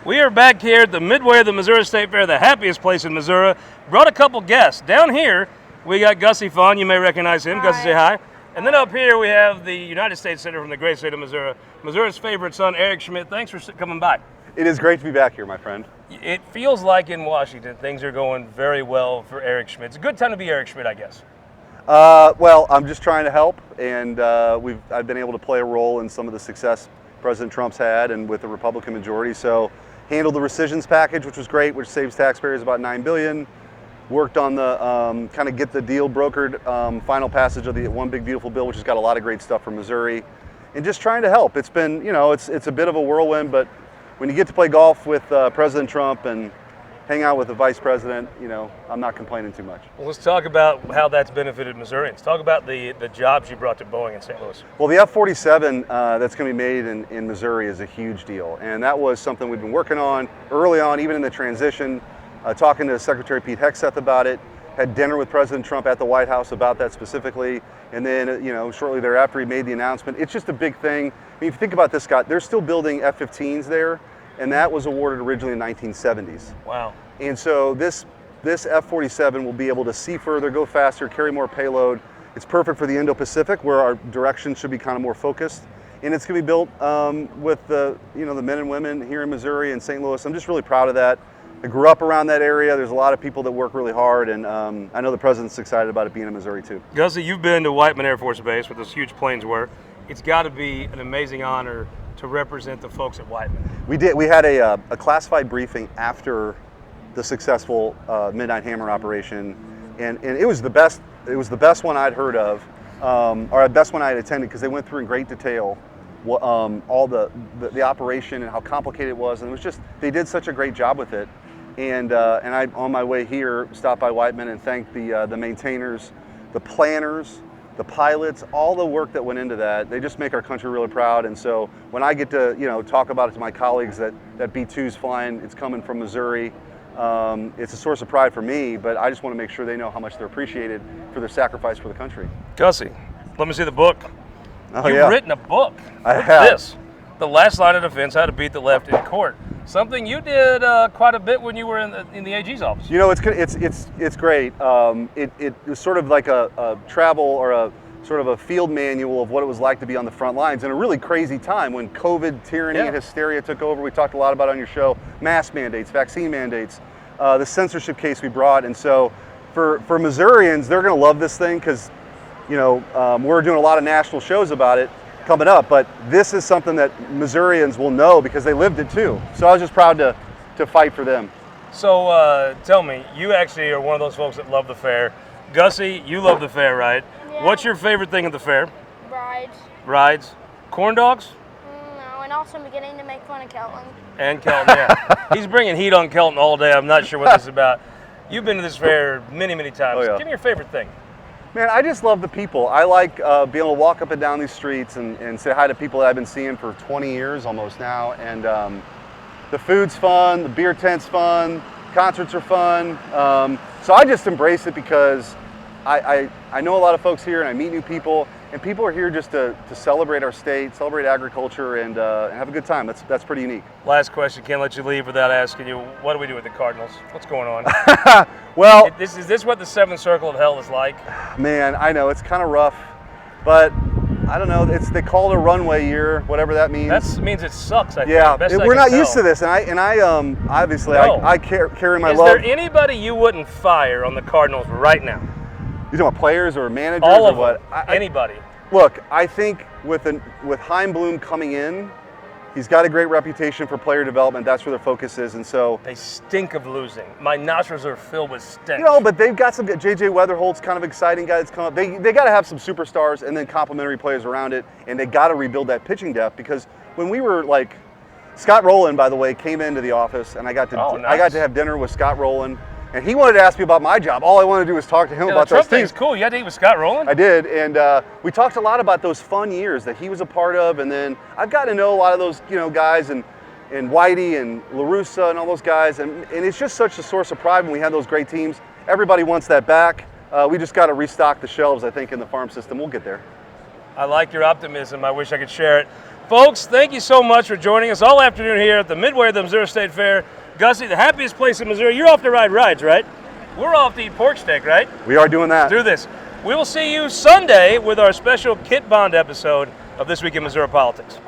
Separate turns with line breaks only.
We are back here at the midway of the Missouri State Fair, the happiest place in Missouri. Brought a couple guests. Down here, we got Gussie Faughn. You may recognize him.
Hi.
Gussie, say hi. And then up here, we have the United States Senator from the great state of Missouri, Missouri's favorite son, Eric Schmitt. Thanks for coming by.
It is great to be back here, my friend.
It feels like in Washington, things are going very well for Eric Schmitt. It's a good time to be Eric Schmitt, I guess.
Well, I'm just trying to help, and I've been able to play a role in some of the success President Trump's had, and with the Republican majority. So, handled the rescissions package, which was great, which saves taxpayers about $9 billion. Worked on the kind of get the deal brokered, final passage of the One Big Beautiful Bill, which has got a lot of great stuff for Missouri, and just trying to help. It's been, it's a bit of a whirlwind, but when you get to play golf with President Trump and hang out with the Vice President, I'm not complaining too much.
Well, let's talk about how that's benefited Missourians. Talk about the jobs you brought to Boeing in St. Louis.
Well, the F-47 that's going to be made in Missouri is a huge deal, and that was something we've been working on early on, even in the transition, talking to Secretary Pete Hegseth about it, had dinner with President Trump at the White House about that specifically, and then, shortly thereafter he made the announcement. It's just a big thing. I mean, if you think about this, Scott, they're still building F-15s there, and that was awarded originally in the 1970s.
Wow.
And so this F-47 will be able to see further, go faster, carry more payload. It's perfect for the Indo-Pacific, where our direction should be kind of more focused. And it's going to be built with the men and women here in Missouri and St. Louis. I'm just really proud of that. I grew up around that area. There's a lot of people that work really hard, and I know the president's excited about it being in Missouri too.
Gussie, you've been to Whiteman Air Force Base, where those huge planes were. It's got to be an amazing honor to represent the folks at Whiteman.
We did. We had a classified briefing after the successful Midnight Hammer operation, and it was the best. It was the best one I'd heard of, or the best one I had attended, because they went through in great detail all the operation and how complicated it was, and it was just, they did such a great job with it. And I, on my way here, stopped by Whiteman and thanked the maintainers, the planners, the pilots, all the work that went into that. They just make our country really proud. And so when I get to talk about it to my colleagues that B-2's flying, it's coming from Missouri, it's a source of pride for me, but I just want to make sure they know how much they're appreciated for their sacrifice for the country.
Gussie, let me see the book.
Oh,
You've
yeah.
written a book.
I
What's
have.
this? The Last Line of Defense, How to Beat the Left in Court. Something you did quite a bit when you were in the AG's office.
It's great. It was sort of like a travel or a sort of a field manual of what it was like to be on the front lines in a really crazy time when COVID tyranny and hysteria took over. We talked a lot about it on your show, mask mandates, vaccine mandates, the censorship case we brought. And so for Missourians, they're going to love this thing because, we're doing a lot of national shows about it coming up, but this is something that Missourians will know because they lived it too. So I was just proud to fight for them.
So tell me, you actually are one of those folks that love the fair. Gussie, you love the fair, right?
Yeah.
What's your favorite thing at the fair?
Rides.
Rides? Corn dogs?
No, and also I'm beginning to make fun of Kelton.
And Kelton, yeah. He's bringing heat on Kelton all day. I'm not sure what this is about. You've been to this fair many, many times.
Oh, yeah.
Give me your favorite thing.
Man, I just love the people. I like being able to walk up and down these streets and say hi to people that I've been seeing for 20 years almost now. And the food's fun, the beer tent's fun, concerts are fun. So I just embrace it because I know a lot of folks here and I meet new people, and people are here just to celebrate our state, celebrate agriculture, and have a good time. That's pretty unique.
Last question, can't let you leave without asking you, what do we do with the Cardinals? What's going on?
Well,
Is this what the seventh circle of hell is like?
man, I know it's kind of rough, but I don't know. They call it a runway year, whatever that means.
That means it sucks, I think.
Yeah,
Best I
we're
can
not
tell.
used to this, and I obviously
No.
I carry my
Is
love.
there anybody you wouldn't fire on the Cardinals right now?
You talking about players or managers
All
or
of
what?
them. Anybody.
Look, I think with Chaim Bloom coming in, he's got a great reputation for player development. That's where their focus is, and so.
They stink of losing. My nostrils are filled with stench.
But they've got some. JJ Weatherholt's kind of exciting guy that's come up. They got to have some superstars and then complementary players around it, and they got to rebuild that pitching depth because when we were like, Scott Rowland, by the way, came into the office, and I got to have dinner with Scott Rowland. And he wanted to ask me about my job. All I wanted to do was talk to him about
the
those
Trump
things.
thing's cool. You had to eat with Scott Rowland?
I did, and we talked a lot about those fun years that he was a part of, and then I've got to know a lot of those guys and Whitey and LaRussa and all those guys, and it's just such a source of pride when we have those great teams. Everybody wants that back. We just got to restock the shelves, I think, in the farm system. We'll get there.
I like your optimism. I wish I could share it. Folks, thank you so much for joining us all afternoon here at the midway of the Missouri State Fair. Gussie, the happiest place in Missouri. You're off to ride rides, right? We're off to eat pork steak, right?
We are doing that.
Do this. We will see you Sunday with our special Kit Bond episode of This Week in Missouri Politics.